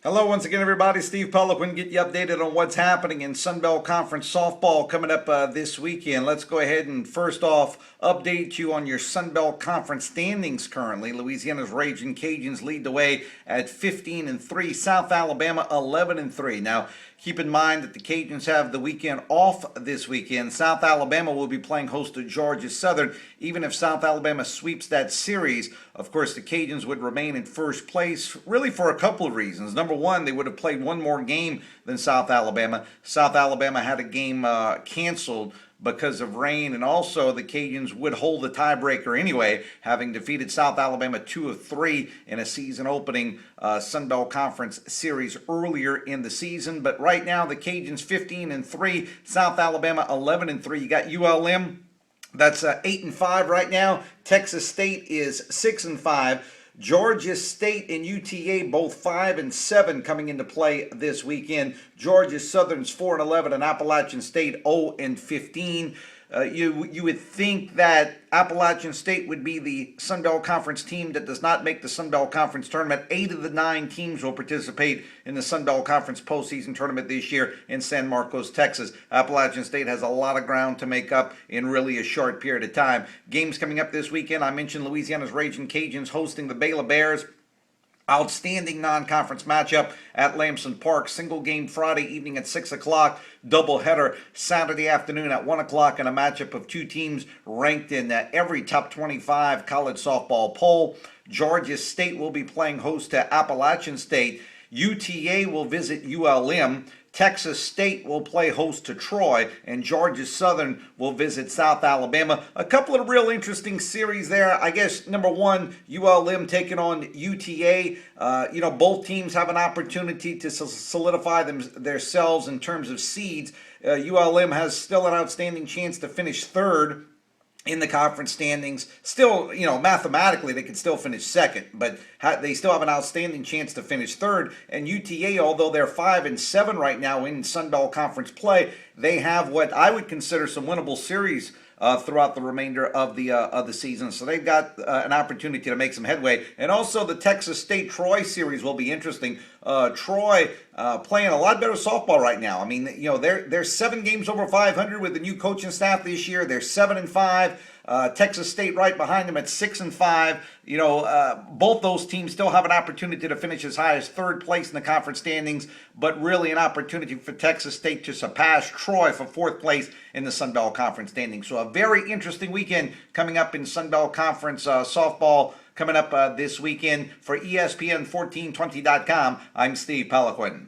Hello once again, everybody. Steve Peliquin, get you updated on what's happening in Sunbelt Conference softball coming up this weekend. Let's go ahead and first off update you on your Sunbelt Conference standings currently. Louisiana's Raging Cajuns lead the way at 15-3. South Alabama 11-3. Now, keep in mind that the Cajuns have the weekend off this weekend. South Alabama will be playing host to Georgia Southern. Even if South Alabama sweeps that series, of course, the Cajuns would remain in first place, really for a couple of reasons. Number one, they would have played one more game than South Alabama. South Alabama had a game canceled because of rain, and also the Cajuns would hold the tiebreaker anyway, having defeated South Alabama 2 of 3 in a season-opening Sunbelt Conference series earlier in the season. But right now, the Cajuns 15-3, South Alabama 11-3. You got ULM, that's 8-5 right now. Texas State is 6-5. Georgia State and UTA both 5-7 coming into play this weekend. Georgia Southern's 4-11 and Appalachian State 0-15. You would think that Appalachian State would be the Sunbelt Conference team that does not make the Sunbelt Conference tournament. 8 of the 9 teams will participate in the Sunbelt Conference postseason tournament this year in San Marcos, Texas. Appalachian State has a lot of ground to make up in really a short period of time. Games coming up this weekend. I mentioned Louisiana's Raging Cajuns hosting the Baylor Bears. Outstanding non-conference matchup at Lamson Park. Single game Friday evening at 6 o'clock. Doubleheader Saturday afternoon at 1 o'clock in a matchup of two teams ranked in every top 25 college softball poll. Georgia State will be playing host to Appalachian State. UTA will visit ULM. Texas State will play host to Troy, and Georgia Southern will visit South Alabama. A couple of real interesting series there. I guess, number one, ULM taking on UTA. Both teams have an opportunity to solidify themselves in terms of seeds. ULM has still an outstanding chance to finish third in the conference standings. Still, mathematically they could still finish second, but they still have an outstanding chance to finish third. And UTA, although they're 5-7 right now in Sunbelt Conference play, they have what I would consider some winnable series throughout the remainder of the season. So they've got an opportunity to make some headway. And also the Texas State-Troy series will be interesting. Troy playing a lot better softball right now. I mean, they're 7 games over 500 with the new coaching staff this year. They're 7-5. Texas State right behind them at 6-5. Both those teams still have an opportunity to finish as high as third place in the conference standings, but really an opportunity for Texas State to surpass Troy for fourth place in the Sunbelt Conference standings. So a very interesting weekend coming up in Sunbelt Conference softball coming up this weekend. For ESPN1420.com, I'm Steve Peliquin.